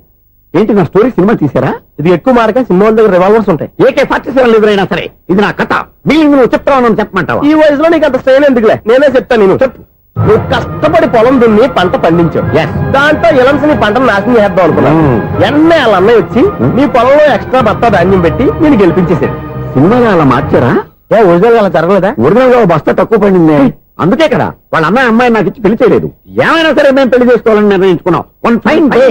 ఏంటి, నా స్టోరీ సినిమా తీసారా? ఇది ఎక్కువ మార్క సినిమా వాళ్ళ దగ్గర రివాల్వర్స్ ఉంటాయి. AK-47 ఎదురైనా సరే ఇది నా కథ. మిగిలిన నువ్వు చెప్తావు చెప్పమంటావా? ఈ వయసులో నీకు అంత స్టైల్ ఎందుకులే, నేనే చెప్తాను. నేను చెప్పు. నువ్వు కష్టపడి పొలం దున్ని పంట పండించావు. దాంట్లో ఇలంస్ నీ పంటను నాశనం చేద్దాం అనుకున్నావు. ఎన్నే వాళ్ళ అన్నయ్య వచ్చి నీ పొలంలో ఎక్స్ట్రా బత్తా ధాన్యం పెట్టి నేను గెలిపించేసాడు. సినిమాలో అలా మార్చారా? ఒరిజినల్ అలా జరగలేదా? ఒరిజినల్ గా బస్తా తక్కువ పడింది. అందుకే కదా వాళ్ళ అమ్మాయి నాకు ఇచ్చి పెళ్లి చేయలేదు. ఏమైనా సరే మేము పెళ్లి చేసుకోవాలని నిర్ణయించుకున్నాం. One fine day.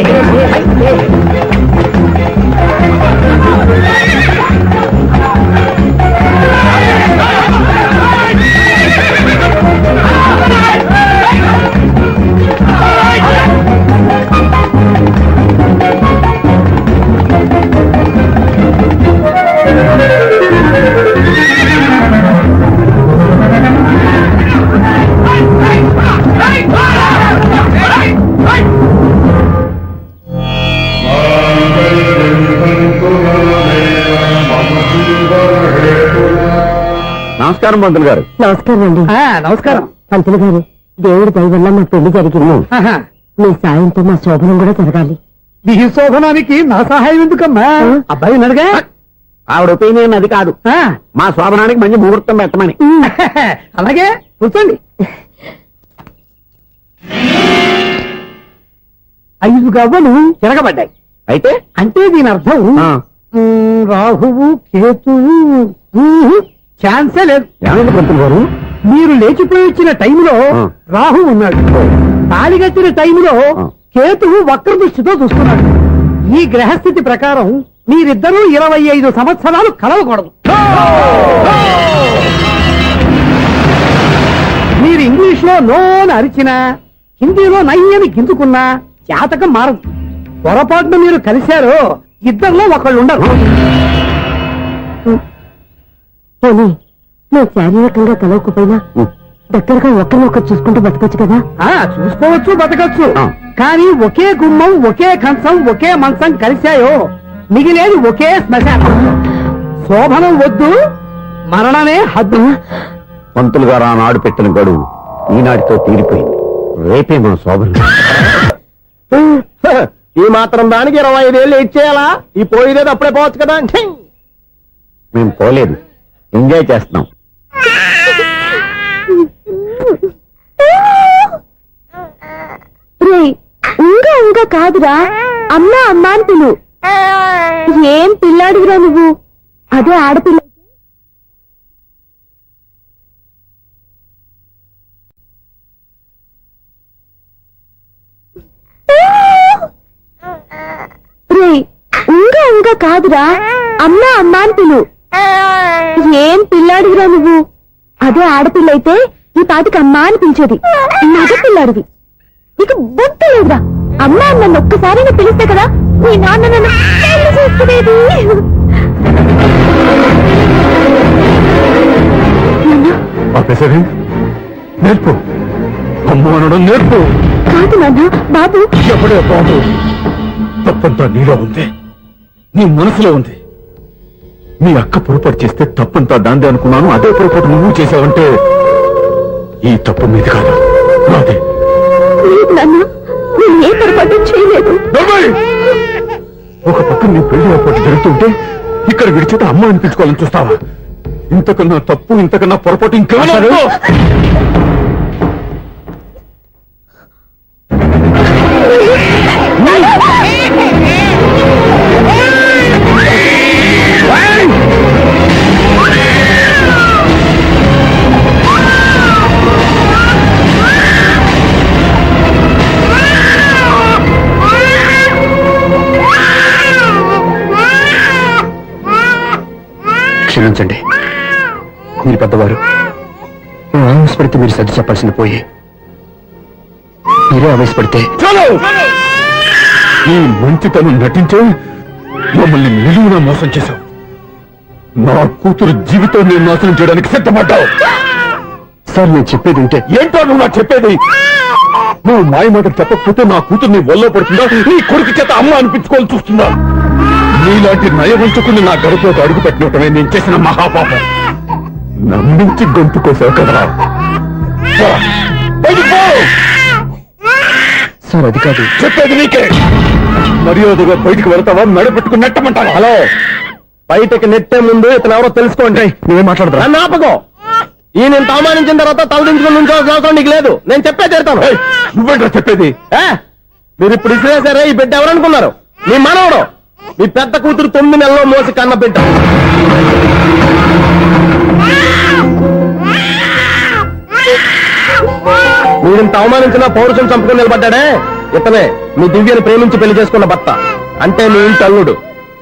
నమస్కారం పంతులు గారు. నమస్కారం అండి. నమస్కారం. పంతులు గారు, దేవుడి దయ వల్ల మా పెళ్లి జరిగింది. మీ సాయంతో మా శోభనం కూడా జరగాలి. ఈ శోభనానికి నా సహాయం ఎందుకమ్మా? అబ్బాయి ఉన్నాడుగా. ఆవిడ ఒపీనియన్ అది కాదు. మా శోభనానికి మంచి ముహూర్తం పెట్టమని. అలాగే కూర్చోండి. 5 గవ్వలు తిరగబడ్డాయి. అయితే అంటే దీని అర్థం రాహువు కేతువు ఛాన్సే లేదు. ఏమైంది పంతులు గారు? మీరు లేచిపోయి వచ్చిన టైంలో రాహు ఉన్నాడు. తాళి కట్టిన టైంలో కేతువు వక్ర దృష్టితో చూస్తున్నాడు. ఈ గ్రహస్థితి ప్రకారం మీరిద్దరూ 25 సంవత్సరాలు కలవకూడదు. మీరు ఇంగ్లీష్ లో నోన్ అరిచినా, హిందీలో నయ్యని గింజుకున్నా జాతకం మారదు. పొరపాటున మీరు కలిశారో ఇద్దరిలో ఒకళ్ళు ఉండరు. పోనీ మేము శారీరకంగా కలవకపోయినా దగ్గరగా ఒకరినొకరు చూసుకుంటూ బతకొచ్చు కదా. చూసుకోవచ్చు, బతకచ్చు. కానీ ఒకే గుమ్మం, ఒకే కంచం, ఒకే మంచం కలిశాయో మిగిలేది ఒకే శ్మశానం. శోభనం వద్దు, మరణమే హద్దు. పంతులు గారు ఆనాడు పెట్టిన గడువు ఈనాటితో తీరిపోయింది. రేపే మన శోభనం. ఈ మాత్రం దానికి 25 ఏళ్ళు ఇచ్చేయాలా? ఈ పోయేది అప్పుడే పోవచ్చు కదా. మేము పోలేదు, ఎంజాయ్ చేస్తున్నాం. ఇంకా కాదురా, అమ్మా అమ్మా అని పిలు. ఏం పిల్లాడివిరా నువ్వు? అదే ఆడపిల్ల. ఇంకా కాదురా, అమ్మా అమ్మా అని పిలు. ఏం పిల్లాడివిరా నువ్వు? అదే ఆడపిల్ల అయితే ఈ పాటికి అమ్మా అని పిలిచేది. మగ పిల్లాడివి, నీకు బుద్ధి లేదురా. అమ్మా నన్ను ఒక్కసారి పిలిస్తే కదా మీ నాన్న నన్ను పెళ్లి చేసుకునేది. నేర్పు, అమ్మ అనడం నేర్పు. కాదు నాన్న, బాబు. ఎప్పుడే బాబు, తప్పంతా నీలో ఉంది, నీ మనసులో ఉంది. మీ అక్క పొరపాటు చేస్తే తప్పంతా దాందే అనుకున్నాను. అదే పొరపాటు నువ్వు చేసావంటే ఈ తప్పు మీద కాదు, నాదే. నాన్న, నేను ఏ పొరపాటు చేయలేదు. ఒక పక్క నీ పెళ్లి ఏర్పాటు జరుగుతుంటే ఇక్కడ విడిచేత అమ్మ అనిపించుకోవాలని చూస్తావా? ఇంతకన్నా తప్పు, ఇంతకన్నా పొరపాటు ఇంకేమన్నా? క్షమించండి, మీరు పెద్దవారు. ఆవేశపడితే మీరు సర్ది చెప్పాల్సింది పోయి మీరే ఆవేశపడితే. ఈ మంచితనం నటించే మమ్మల్ని నిలువునా మోసం చేశావు. నా కూతురు జీవితాన్ని నాశనం చేయడానికి సిద్ధపడ్డావు. సార్ నేను చెప్పేది ఉంటే ఏంటో నువ్వు నాకు చెప్పేది? నువ్వు మాయ మాట చెప్పకపోతే నా కూతుర్ని ఒళ్ళో పడుతుందా, నీ కొడుకు చేత అమ్మ అనిపించుకోవాలని చూస్తుందా? నీలాంటి నయవంచుకుని నా గడపలోకి అడుగు పెట్టినటమే నేను చేసిన మహాపాపం. నమ్మించి గొంతు కోసావు కదరా. బయటికి పో! సార్ అది కాదు. చెప్పేది నీకే. మర్యాదగా బయటికి వెళ్తావా, నడపెట్టుకుని నెట్టమంటావా? హలో, బయటకి నెట్టే ముందు ఇతను ఎవరో తెలుసుకోండి. నువ్వేం మాట్లాడరా? నన్ను ఆపకో. ఈ నేను అవమానించిన తర్వాత తలదించుకుని నుంచోవాల్సిన అవసరం నీకు లేదు. నేను చెప్పే చేస్తాను. నువ్వేంటో చెప్పేది? మీరు ఇప్పుడు ఇసిరేసారే, ఈ బిడ్డ ఎవరనుకున్నారు? మీ మనవడు, మీ పెద్ద కూతురు 9 నెలల్లో మోసి కన్న బిడ్డ. మీరింత అవమానించిన పౌరుషం చంపుకొని నిలబడ్డాడే ఇతనే మీ దివ్యని ప్రేమించి పెళ్లి చేసుకున్న భర్త. అంటే మీ ఇంటి అల్లుడు.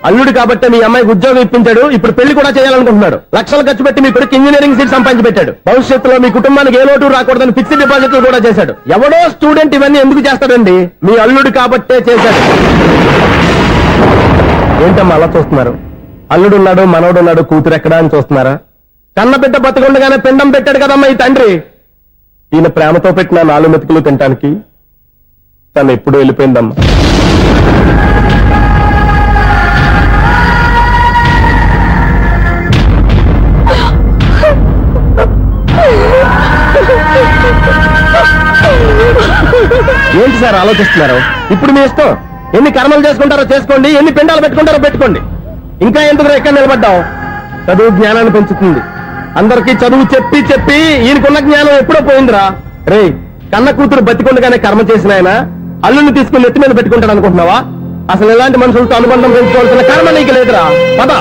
అల్లుడు కాబట్టి మీ అమ్మాయికి ఉద్యోగం ఇప్పించాడు. ఇప్పుడు పెళ్లి కూడా చేయాలనుకుంటున్నాడు. లక్షలు ఖర్చు పెట్టి మీ కొడుకు ఇంజనీరింగ్ సీట్ సంపాదించి పెట్టాడు. భవిష్యత్తులో మీ కుటుంబానికి ఏ లోటు రాకూడదని ఫిక్స్డ్ డిపాజిట్లు కూడా చేశాడు. ఎవడో స్టూడెంట్ ఇవన్నీ ఎందుకు చేస్తాడండి? మీ అల్లుడు కాబట్టే చేశాడు. ఏంటమ్మా అలా చూస్తున్నారు? అల్లుడున్నాడు, మనవడున్నాడు, కూతురు ఎక్కడా అని చూస్తున్నారా? కన్న బిడ్డ బతికుండగానే పిండం పెట్టాడు కదమ్మా ఈ తండ్రి. ఈయన ప్రేమతో పెట్టిన 4 మెతుకులు తినటానికి తను ఎప్పుడు వెళ్ళిపోయిందమ్మా. ఏంటి సార్ ఆలోచిస్తున్నారు? ఇప్పుడు మీ ఇష్టం. ఎన్ని కర్మలు చేసుకుంటారో చేసుకోండి, ఎన్ని పిండాలు పెట్టుకుంటారో పెట్టుకోండి. ఇంకా ఎందుకు ఎక్కడ నిలబడ్డావు? చదువు జ్ఞానాన్ని పెంచుతుంది. అందరికీ చదువు చెప్పి చెప్పి ఈయనకున్న జ్ఞానం ఎప్పుడో పోయిందిరా. రే, కన్న కూతురు బతికొండగానే కర్మ చేసిన ఆయన అల్లుని తీసుకుని నెత్తి మీద పెట్టుకుంటాడు అనుకుంటున్నావా? అసలు ఎలాంటి మనుషులతో అనుబంధం పెంచుకోవాల్సిన కర్మ నీకు లేదురా. పద.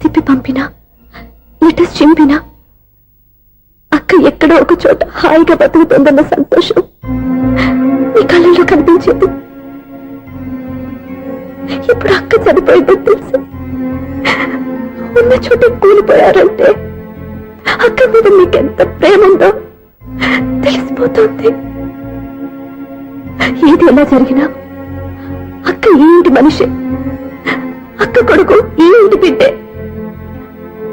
తిప్పి పంపినా, లెటర్స్ చింపినా, అక్క ఎక్కడో ఒక చోట హాయిగా బతుకుతుందన్న సంతోషం ఈ కళ్ళలో కనిపించేది. ఇప్పుడు అక్క చనిపోయిందని తెలిసి ఉన్న చోట కూలిపోయారంటే అక్క మీద మీకెంత ప్రేమ ఉందో తెలిసిపోతుంది. ఏది ఎలా జరిగినా అక్క ఈ ఇంటి మనిషి, అక్క కొడుకు ఈ ఇంటి బిడ్డే.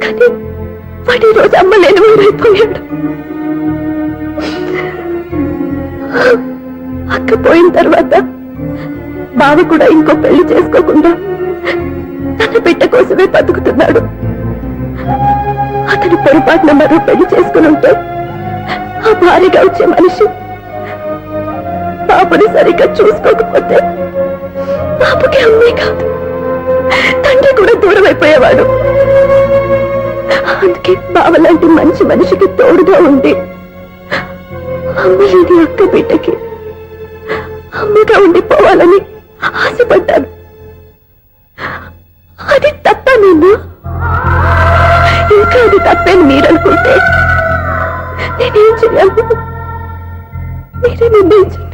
కానీ వాడి రోజు అమ్మ లేని వారైపోయాడు. అక్క పోయిన తర్వాత బావ కూడా ఇంకో పెళ్లి చేసుకోకుండా తన బిడ్డ కోసమే బతుకుతున్నాడు. అతని పొరపాటున మరో పెళ్లి చేసుకుని ఉంటే ఆ భారీగా వచ్చే మనిషి బాబుని సరిగ్గా చూసుకోకపోతే బాబుకి అమ్మే కాదు తండ్రి కూడా దూరం అయిపోయేవాడు. అందుకే బావలాంటి మంచి మనిషికి తోడుగా ఉండి అమ్మ లేని అక్క బిడ్డకి అమ్మగా ఉండిపోవాలని ఆశపడ్డాను. అది తప్ప నేను ఇంకా అది తప్పని మీరనుకుంటే నేనేం చేయాలి? మీరే నిర్ణయించండి.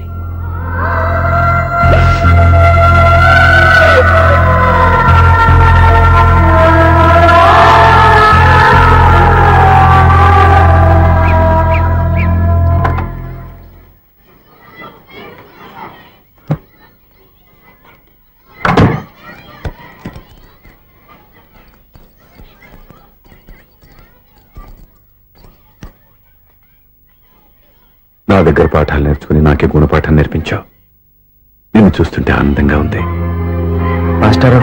నా దగ్గర పాఠాలు నేర్చుకుని నాకే గుణపాఠం నేర్పించావు. నిన్ను చూస్తుంటే ఆనందంగా ఉంది. మాస్టారు,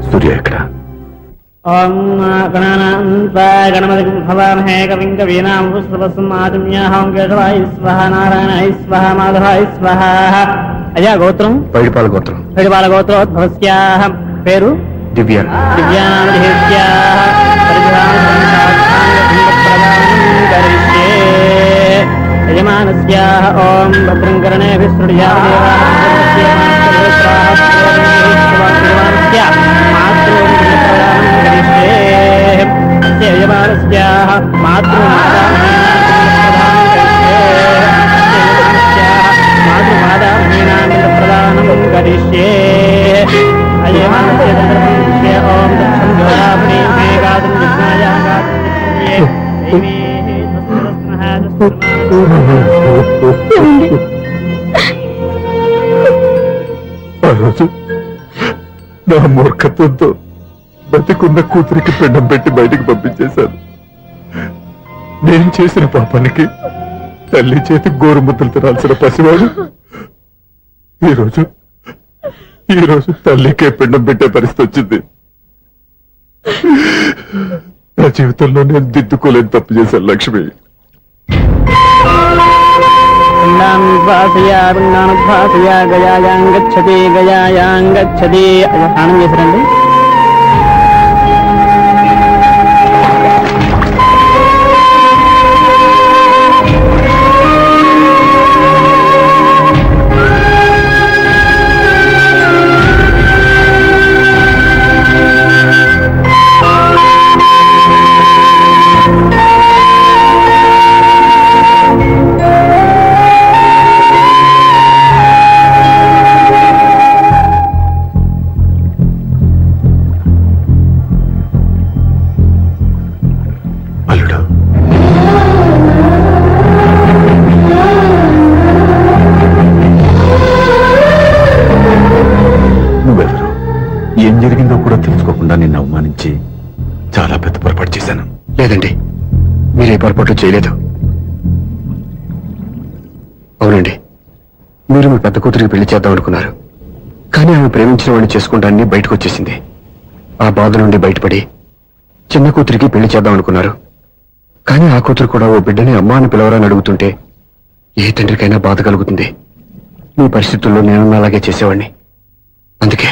సూర్య ఎక్కడ? అయ్యా గోత్రం పైడిపాల గోత్రం. గోత్రోద్భవస్య పేరు దివ్య. ఓం భద్రం కరణే ఆ రోజు నా మూర్ఖత్వంతో బతికున్న కూతురికి పిండం పెట్టి బయటికి పంపించేశాను. నేను చేసిన పాపానికి తల్లి చేతి గోరుముద్దలు తినాల్సిన పసివాడు ఈ రోజు తల్లికే పిండం పెట్టే పరిస్థితి వచ్చింది. నా జీవితంలో నేను దిద్దుకోలేని తప్పు చేశాను లక్ష్మి. గయాయాంగచ్చతి గయాయాంగచ్చతి స్నానం చేశారండి. అల్లుడు, నువ్వెవరు? ఏం జరిగిందో కూడా తెలుసుకోకుండా నిన్ను అవమానించి చాలా పెద్ద పొరపాటు చేశాను. లేదండి, మీరే పొరపాటు చేయలేదు. అవునండి, మీరు మీ పెద్ద కూతురికి పెళ్లి చేద్దాం అనుకున్నారు. కానీ ఆమె ప్రేమించిన వాడిని చేసుకుంటానని బయటకు వచ్చేసింది. ఆ బాధ నుండి బయటపడి చిన్న కూతురికి పెళ్లి చేద్దాం అనుకున్నారు. కానీ ఆ కూతురు కూడా ఓ బిడ్డని అమ్మా అని పిలవరని అడుగుతుంటే ఏ తండ్రికైనా బాధ కలుగుతుంది. మీ పరిస్థితుల్లో నేను అలాగే చేసేవాడిని. అందుకే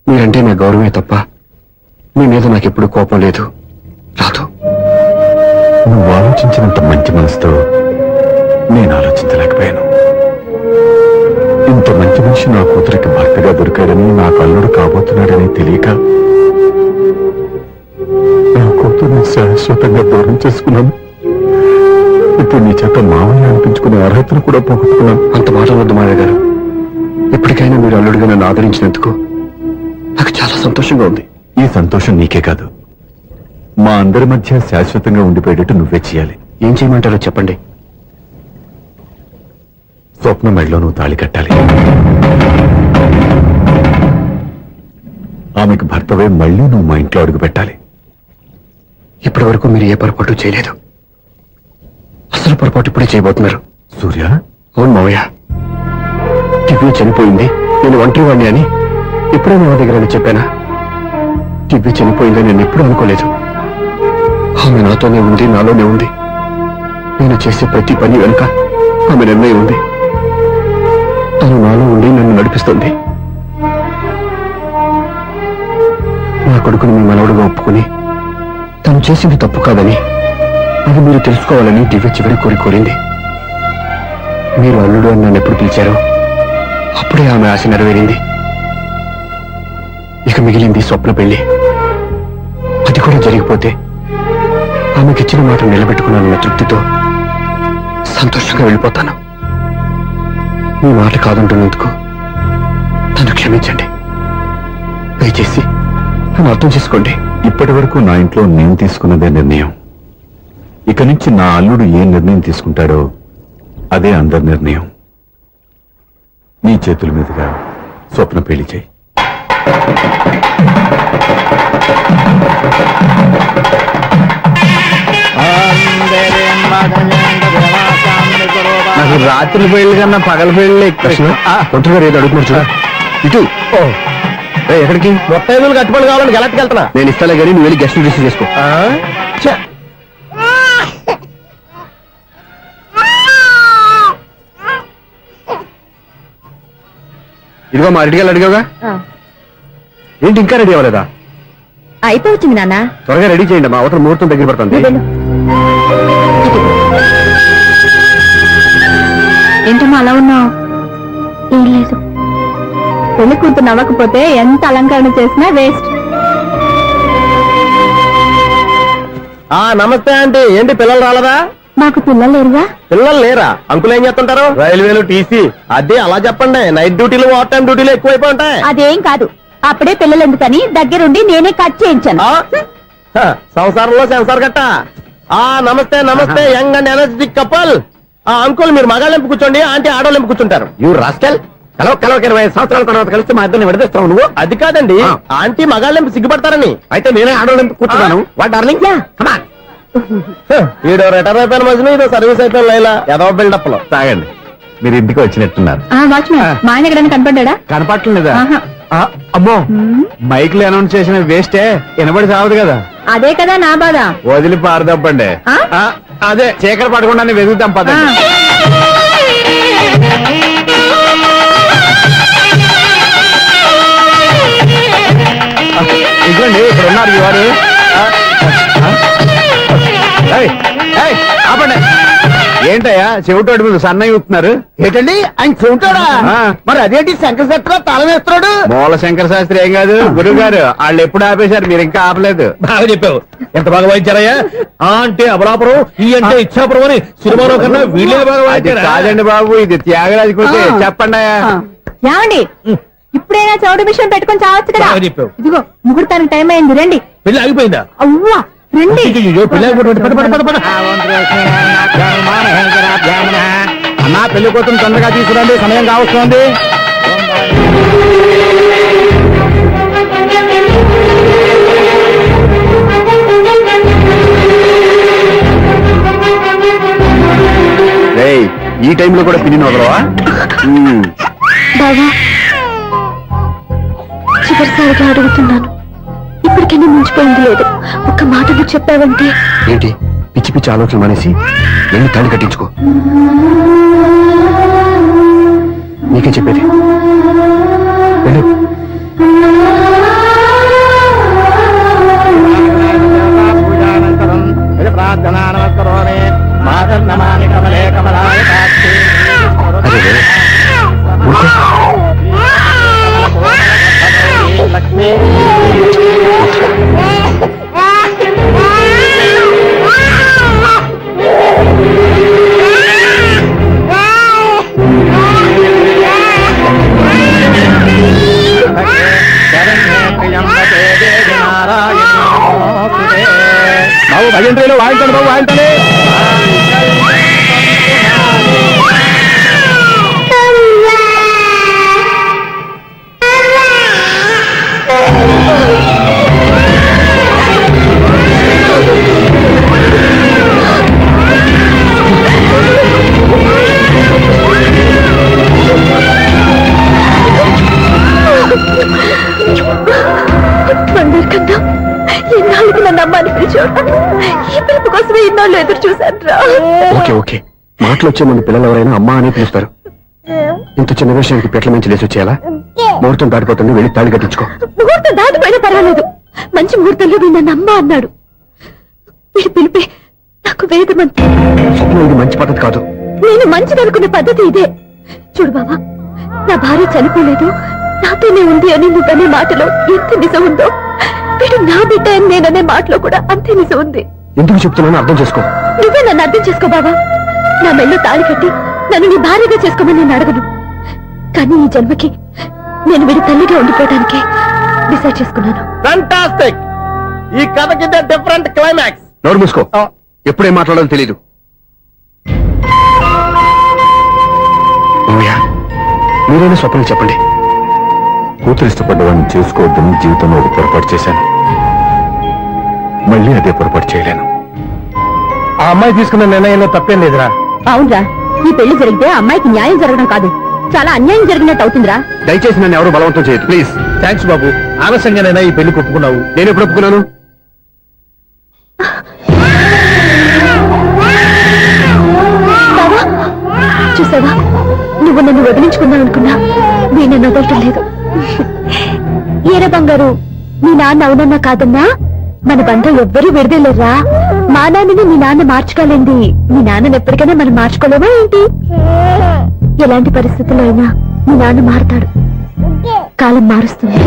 మీరంటే నా గౌరవమే తప్ప మీ మీద నాకెప్పుడు కోపం లేదు, రాదు. నువ్వు ఆలోచించినంత మంచి మనసుతో నేను ఆలోచించలేకపోయాను. ఇంత మంచి మనిషి నా కూతురికి భర్తగా దొరికాడని, నా అల్లుడు కాబోతున్నాడని తెలియక నా కూతుర్ని శాశ్వతంగా దూరం చేసుకున్నాను. ఇప్పుడు నీ చేత మామయ్య అనిపించుకునే అర్హతను కూడా పోగొట్టుకున్నాను. అంత మాట వద్దు మావయ్య గారు. ఎప్పటికైనా మీరు అల్లుడిగా నన్ను ఆదరించినందుకు నాకు చాలా సంతోషంగా ఉంది. ఈ సంతోషం నీకే కాదు, మా అందరి మధ్య శాశ్వతంగా ఉండిపోయేటట్టు నువ్వే చేయాలి. ఏం చేయమంటారో చెప్పండి. స్వప్న మెడలో నువ్వు తాళి కట్టాలి. ఆమెకు భర్తవే మళ్ళీ నువ్వు మా ఇంట్లో అడుగు పెట్టాలి. ఇప్పటి వరకు మీరు ఏ పొరపాటు చేయలేదు. అసలు పొరపాటు ఇప్పుడే చేయబోతున్నారు. సూర్య, అవును మావయ్య, దివ్య చనిపోయింది, నేను ఒంటరి వాడిని అని ఎప్పుడూ మా దగ్గర అని చెప్పానా? దివ్య చనిపోయిందని నేను ఎప్పుడూ అనుకోలేదు. ఆమె నాతోనే ఉంది, నాలోనే ఉంది. నేను చేసే ప్రతి పని వెనుక ఆమె నిర్ణయం ఉంది. తను నాలో ఉండి నన్ను నడిపిస్తుంది. నా కొడుకుని మీ మనవడుగా ఒప్పుకుని తను చేసింది తప్పు కాదని, అది మీరు తెలుసుకోవాలని దివ్య చివరి కోరింది. మీరు అల్లుడు అని నన్ను ఎప్పుడు పిలిచారో అప్పుడే ఆమె ఆశ నెరవేరింది. ఇక మిగిలింది స్వప్న పెళ్లి. అది కూడా జరిగిపోతే ఆమెకిచ్చిన మాట నిలబెట్టుకున్నానన్న తృప్తితో సంతోషంగా వెళ్ళిపోతాను. మీ మాట కాదంటున్నందుకు నన్ను క్షమించండి. దయచేసి నన్ను అర్థం చేసుకోండి. ఇప్పటి వరకు నా ఇంట్లో నేను తీసుకున్నదే నిర్ణయం. ఇక నుంచి నా అల్లుడు ఏ నిర్ణయం తీసుకుంటాడో అదే అందరి నిర్ణయం. నీ చేతుల మీదుగా స్వప్న పెళ్లి చేయి. నాకు రాత్రి పెళ్లి కన్నా పగల పెళ్లి ఒంటరిగా ఏదో అడుగుతున్నారు చూడ. ఇటు ఎక్కడికి? మొత్తం కట్టుబడి కావాలని గెలట్కి వెళ్తున్నా. నేను ఇస్తాలే కానీ నువ్వు వెళ్ళి గెస్ట్ రిసీవ్ చేసుకో. ఇదిగో మా రెడీగా అడిగావుగా, ఏంటి ఇంకా రెడీ అవ్వలేదా? అయిపోవచ్చింది నాన్న. త్వరగా రెడీ చేయండి అమ్మా, అవతల ముహూర్తం దగ్గర పడుతుంది. ఏంటమ్మా అలా ఉన్నావు? ఏం లేదు. పెళ్లి కూతురు నవ్వకపోతే ఎంత అలంకరణ చేసినా వేస్ట్. నమస్తే ఆంటీ. ఏంటి పిల్లలు రాలదా? మాకు పిల్లలు లేరుగా. పిల్లలు లేరా? అంకులు ఏం చేస్తుంటారు? రైల్వేలు, టీసీ. అదే అలా చెప్పండి. నైట్ డ్యూటీలు, ఓవర్ టైం డ్యూటీలు ఎక్కువైపోయి ఉంటాయి. అదేం కాదు, అప్పుడే పిల్లలు ఎందుకని దగ్గరుండి నేనే కట్ చేయించాను. సంసారంలో సెన్సార్ గట్ట. నమస్తే నమస్తే, young and energetic couple. Uncle మీరు మగాళ్ళెంపు కూర్చోండి, ఆంటీ ఆడోళ్ళెంపు కూర్చుంటారు. యూ రాస్కెల్, కలవ 20 సంవత్సరాల తర్వాత కలిసి మా ఇద్దరిని విడదీస్తావు నువ్వు. అది కాదండి, ఆంటీ మగాళ్ళెంపు సిగ్గుపడతారని. అయితే నేనే ఆడవాళ్ళని కూర్చున్నాను. What darling, come on. ఈడో రిటైర్ అయిపోయిన మధ్యన ఇదో సర్వీస్ అయిపోయిన లైలా ఏదో బిల్డప్ లో. తాగండి, మీరు ఇంటికి వచ్చినట్టున్నారు. వాచ్మెన్ మా ఆయన ఎక్కడైనా కనపడ్డా? కనపట్లేదా? అమ్మో, మైక్ లో అనౌన్స్ చేసిన వేస్టే, వినబడి సావదు కదా. అదే కదా నా బాధ. వదిలి పారదప్పండి. అదే చీకటి పడకుండా వెతుకుతాం పదండి. ఇదిగోండి, ఇక్కడ ఉన్నారు ఈ వారు. ఆపండి. ఏంటయ్యా చెవిటోడి మీద సన్నయ్య చూస్తున్నారు? ఏంటండి ఆయన చెబుతాడా? మరి అదేంటి శంకర శెట్టిలో తాళం వేస్తున్నాడు? మూల శంకర శాస్త్రి ఏం కాదు, గురువు గారు. వాళ్ళు ఎప్పుడు ఆపేశారు, మీరు ఇంకా ఆపలేదు. బాగా చెప్పావు. ఎంత బాగా వాయించారయ్యా. అంటే అబలాపురం, ఈ అంటే ఇచ్చాపురం అని సినిమాలో కన్నా వీళ్ళే బాగా అది వాయించారా? కాదండి బాబు, ఇది త్యాగరాజ కృతి. చెప్పండి అయ్యా. ఏమండి, ఇప్పుడైనా చౌడు విషయం పెట్టుకొని చావచ్చు కదా. బాగా చెప్పావు. ఇదిగో ముహూర్తానికి టైం అయింది, రండి. పెళ్లి ఆగిపోయిందా? అవ్వా రండి. అయ్యో, పెళ్లి ఆగిపోతుంది. పద, పద, పద, పద. అన్నా, పెళ్లి కూతురు తొందరగా తీసుకురండి, సమయం కావస్తుంది. ఈ టైంలో కూడా పిన్ని వదలవా? బావా, చివరిసారిగా అడుగుతున్నాను, ఇప్పటికైనా మించిపోయింది లేదు. ఒక్క మాట నువ్వు చెప్పావంటే. ఏంటి పిచ్చి పిచ్చి ఆలోచన మానేసి వెళ్ళి తాళి కట్టించుకో. నీకే చెప్పేది, వెళ్ళు. అరే, ఊరుకో. బాబు భజంత్రీలు వాయించండి, బాబు వాయించాలి. అందరికన్నా ఇన్నాళ్ళకి నన్ను అమ్మాని పిలిచాడు. ఈ పిలుపు కోసమే ఇన్నాళ్ళు ఎదురు చూశాను రా. ఓకే ఓకే, మాటలు వచ్చే ముందు పిల్లలు ఎవరైనా అమ్మా అని పిలుస్తారు. ఇంత చిన్న విషయానికి పెట్ల నుంచి లేచి వచ్చేయాలా? ముహూర్తం దాటిపోతుంది, వెళ్ళి తాళి కట్టించుకో. ముహూర్తం దాటిపోయినా పర్వాలేదు, మంచి ముహూర్తంలో వీడు నన్ను అమ్మ అన్నాడు. వీడి పిలిపే నాకు వేదమంత. స్వప్నం, ఇది మంచి పద్ధతి కాదు. నేను మంచిదనుకునే పద్ధతి ఇదే. చూడు బాబా, నా భార్య చనిపోలేదు, నాతోనే ఉంది అని నువ్వనే మాటలో ఎంత నిజం ఉందో, వీడు నా బిడ్డ అని నేననే మాటలో కూడా అంతే నిజం ఉంది. ఎందుకు చెప్తున్నానో అర్థం చేసుకో. నువ్వే నన్ను అర్థం చేసుకో బాబా. నా మెళ్ళో తాళి కట్టి నన్ను నీ భార్యగా చేసుకోమని నేను అడగను. కానీ ఈ జన్మకి నేను వీడి తల్లిగా ఉండిపోవడానికి డిసైడ్ చేసుకున్నాను. ఫెంటాస్టిక్. ఈ కథకి డిఫరెంట్ క్లైమాక్స్. నోరు మూసుకో, ఎప్పుడేం మాట్లాడాలో తెలీదు. మీరైనా స్వప్నం చెప్పండి. కూతురు ఇష్టపడ్డవాడిని చేసుకోవద్దని జీవితంలో ఒక పొరపాటు చేశాను. మళ్ళీ అదే పొరపాటు చేయలేను. ఆ అమ్మాయి తీసుకున్న నిర్ణయంలో తప్పేం లేదురా. అవునరా, ఈ పెళ్లి జరిగితే అమ్మాయికి న్యాయం జరగడం కాదు, చాలా అన్యాయం జరిగినట్టు అవుతుందిరా. దయచేసి నన్ను ఎవరు బలవంతం చేయదు ప్లీజ్. థ్యాంక్స్ బాబు, ఆలస్యంగానైనా ఈ పెళ్లి ఒప్పుకున్నావు. నేను ఎప్పుడు ఒప్పుకున్నాను? చూసావా, నువ్వు నన్ను వదిలించుకుందాం అనుకున్నా నేను నన్ను వదలటం లేదు. ఏరా బంగారు, మీ నాన్న అవునన్నా కాదన్నా మన బంధం ఎవ్వరూ విడదలేరా. మా నాన్నని మీ నాన్న మార్చుకోలేంది, మీ నాన్నని ఎప్పటికైనా మనం మార్చుకోలేమా ఏంటి? ఎలాంటి పరిస్థితుల్లో అయినా మీ నాన్న మారతాడు, కాలం మారుస్తుంది.